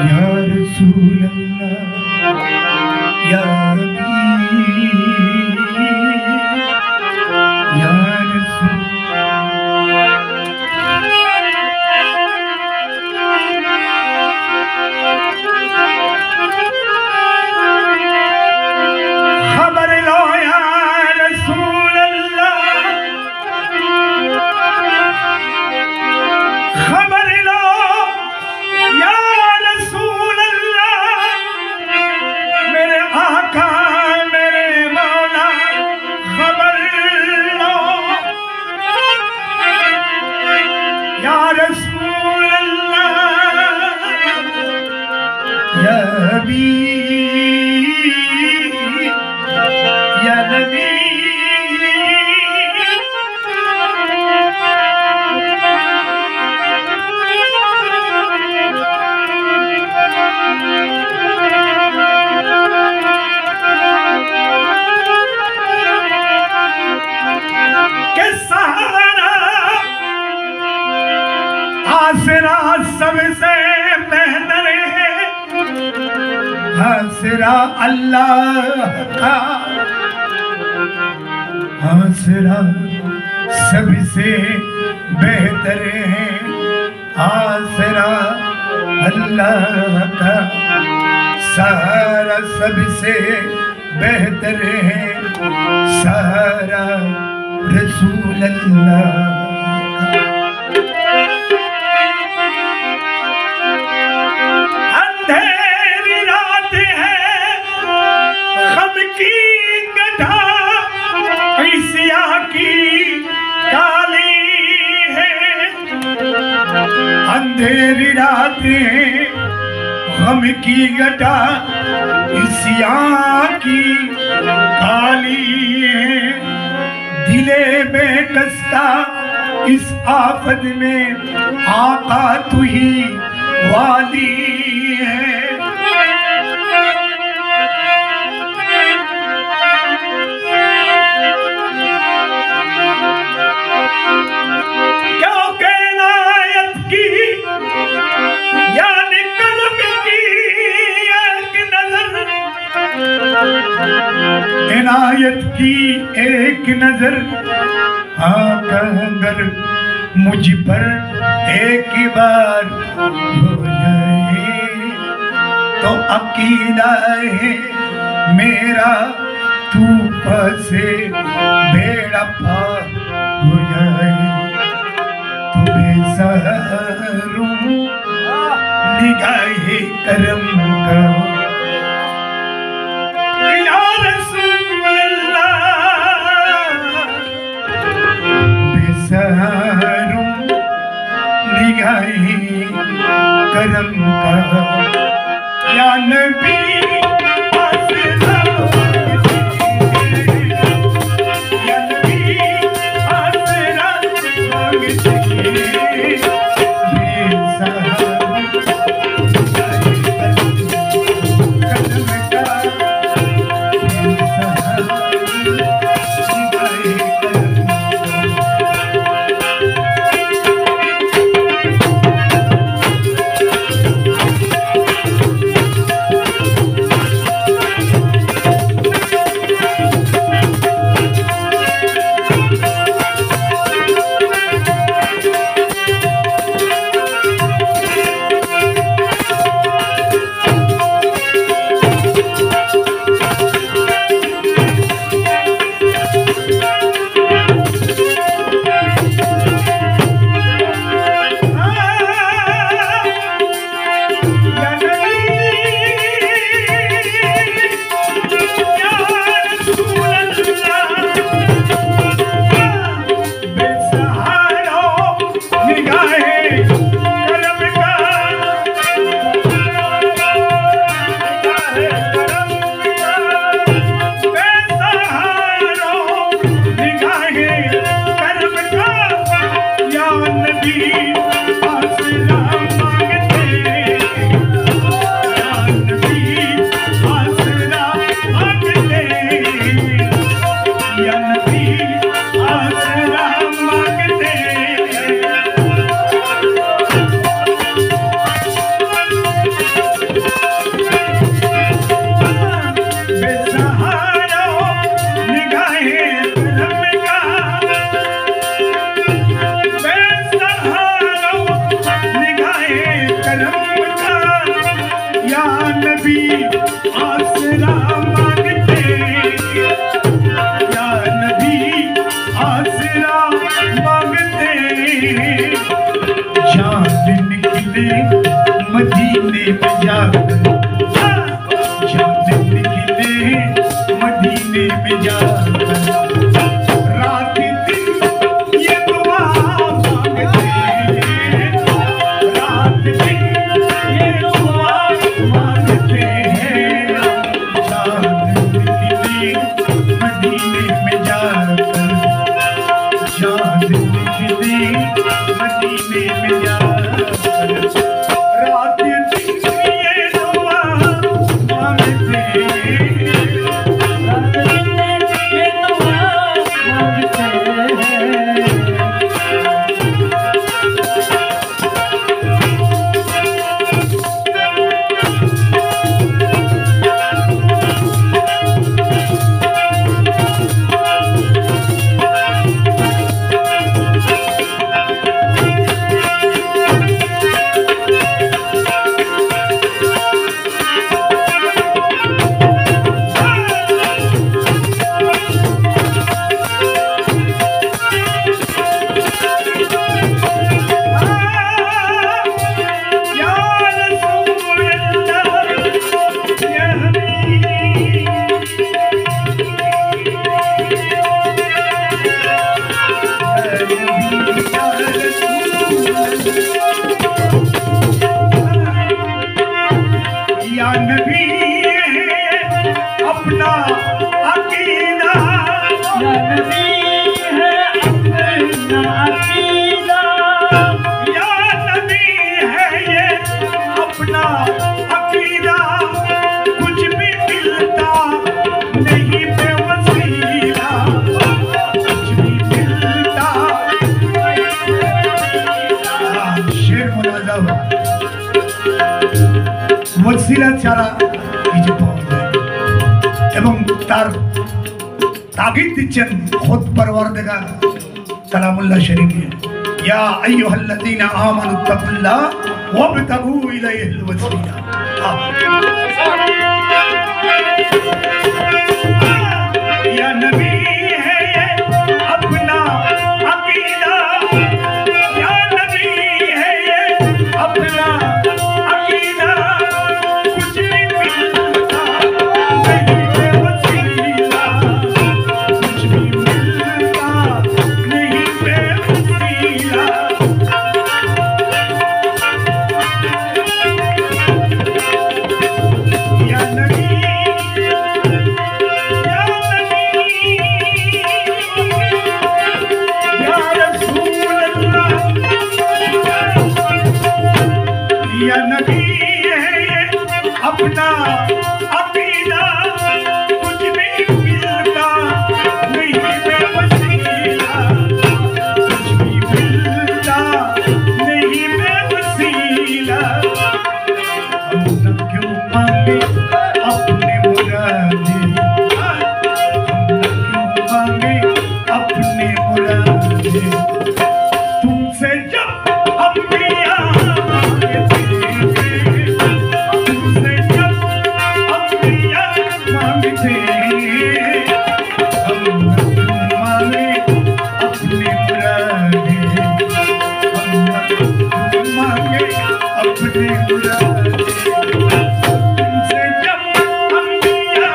या रसूल अल्लाह या नबी या रसूल। खबर लो या रसूल अल्लाह, खबर लो या रसूल अल्लाह, मेरे आका मेरे मौला खबर लो या रसूल अल्लाह या नबी या नबी। के सहारा आसरा सबसे बेहतर है, आसरा अल्लाह का, आसरा सबसे बेहतर है, आसरा अल्लाह का, सहारा सबसे बेहतर है, सहारा रसूल अल्लाह। अंधेरी रात है गम की गधा, ईसिया की काली है, अंधेरी रात है गम की गधा, ईसिया की काली है, दिले में कसता इस आफत में आका तू ही वाली है। क्योंकि इनायत की यानी करम की एक नजर, इनायत की एक नजर आका अगर मुझ पर एक बार हो जाए तो अकीदा है मेरा तूफान से बेड़ा पार हो जाए। तू बेसहारू निगाहे करम का या रसूल अल्लाह, बेसहारू निगाहे करम का या नबी मदीने में जाकर जान निकले मदीने में जाकर रात दिन ये दुआ मांगते हैं रात दिन ये दुआ मांगते हैं जान निकले मदीने में जाकर जान निकले मदीने में जाकर रात दिन ये दुआ मांगते या नबी अपना अकीदा या नबी है अपना अकीदा या नबी है ये अपना अकीदा कुछ भी मिलता नहीं बेवसीला कुछ भी मिलता शेर मुनाज़ब वसीला ছাড়া কিছু পাওয়া যায় এবং তার তাগিদ দিচ্ছেন খুদ পরওয়ারদিগার কালামুল্লাহ শরীফে ইয়া আইয়ুহাল্লাযীনা আমানু তাকুল্লাহ ওয়াবতাগু ইলাইহিল ওয়াসিলা या नबी है ये अपना अकीदा या नबी है ये अपना अकीदा कुछ भी मिलता नहीं बेवसीला कुछ भी मिलता नहीं बेवसीला या नबी या रसूल अल्लाह या नबी है ये अपना अकीदा कुछ भी मिलता नहीं बेवसीला कुछ भी मिलता नहीं बेवसीला हम न क्यों मांगे अपने मुरादे हम न क्यों मांगे अपने मुरादे तुमसे जब अंबिया मांगते तुमसे जब अंबिया मांगते हम न क्यों मांगे अपने मुरादे हम न क्यों मांगे अपने मुरादे तुमसे जब अंबिया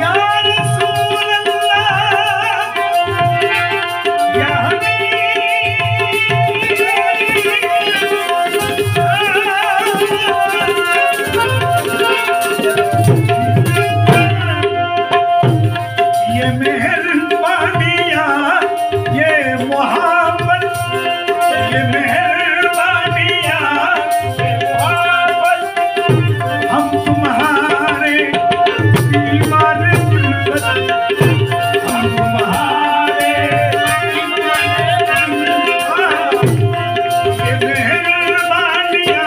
या रसूल अल्लाह या ये मेहरबानियाँ ये मोहब्बत ये मेहरबानियाँ ये मोहब्बत हम तुम्हारे बीमार गुलबत हम तुम्हारे ये मेहरबानियाँ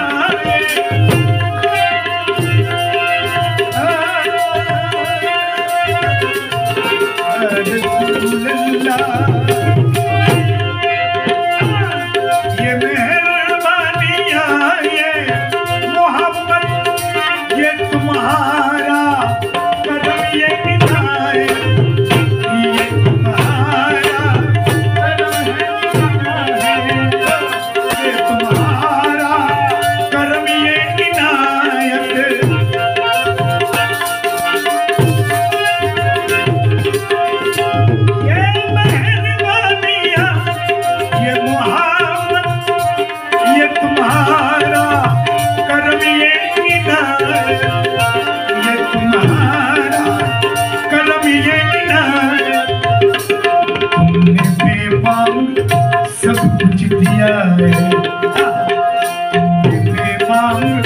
रसूल अल्लाह। ये मेहरबानियाँ ये मोहब्बत ये तुम्हारा करम ये इनायत ये तुम्हारा करम है ये तुम्हारा करम ये इनायत। ये मेहरबानियाँ ये मोहब्बत ये तुम्हारा करम ये इनायत ये तुम्हारा करम ये इनायत। तुमने बेमांग सब कुछ दिया है, तुमने बेमांग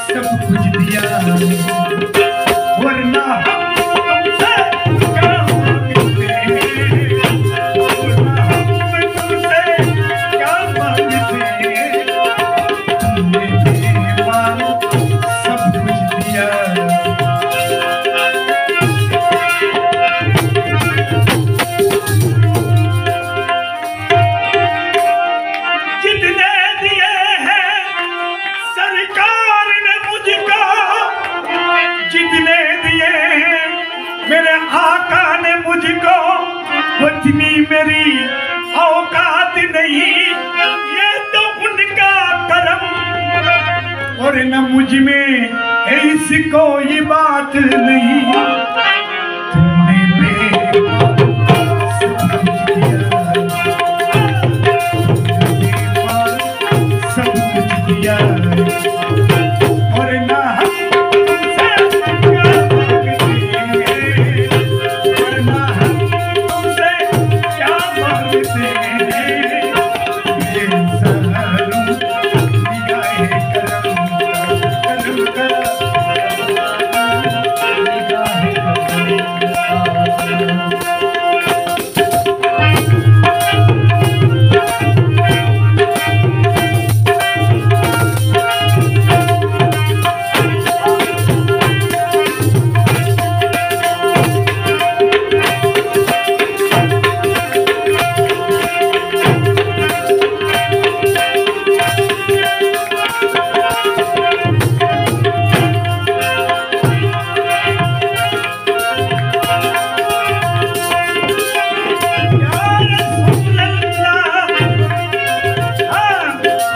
सब कुछ दिया है, वरना हम तुमसे क्या मांगते, वरना हम तुमसे क्या मांगते। तुमने बेमांग सब कुछ दिया है। जितने दिए हैं सरकार ने मुझको, जितने दिए हैं मेरे आका ने मुझको, उतनी मेरी औकात नहीं, ये तो उनका करम। और न मुझ में ऐसी कोई बात नहीं। तुमने सब कुछ दिया और ना हम तुमसे क्या मांगते, और ना हम तुमसे क्या मांगते। ये सहरुम निगाहे करम करम का निगाहे करम।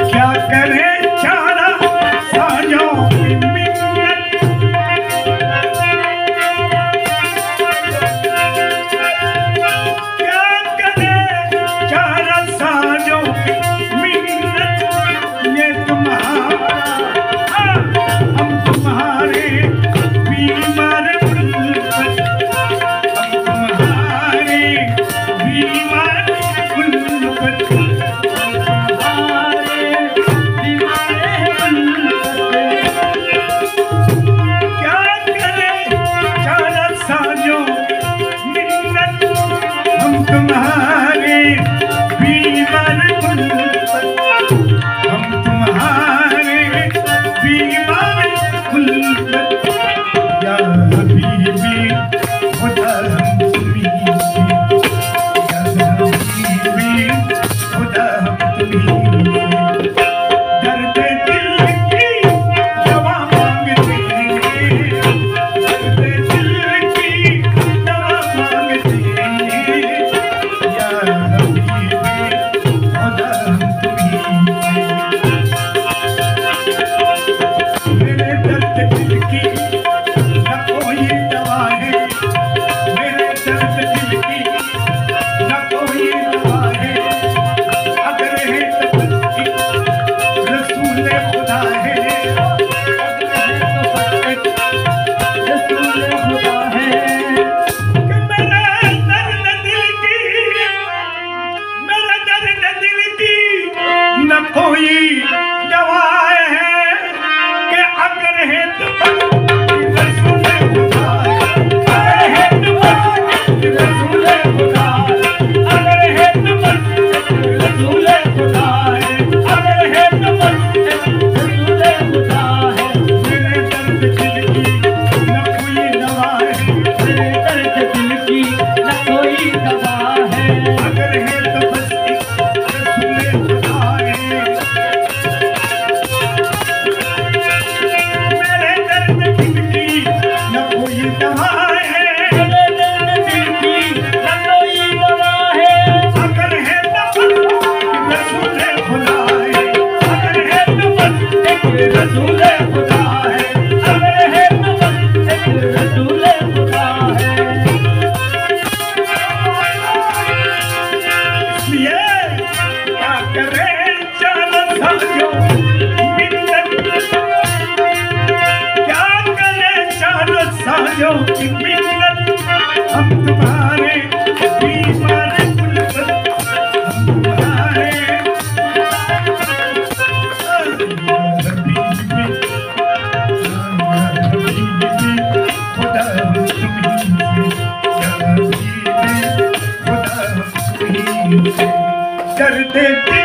क्या करे चारा साजों की मिन्नत, क्या करे चारा साजों की मिन्नत। ये तुम्हारा हम तुम्हारे बीमार उल्फत, हम तुम्हारे बीमार उल्फत। तुम्हारे बीमार उल्फत, हम तुम्हारे बीमार उल्फत। या हबीबी खुदा हम तुम्हीं से, या हबीबी खुदा हम तुम्हीं से। दर्द दिल की दवा मांगते हैं, दर्द दिल की दवा मांगते हैं। या हबीबी करते थे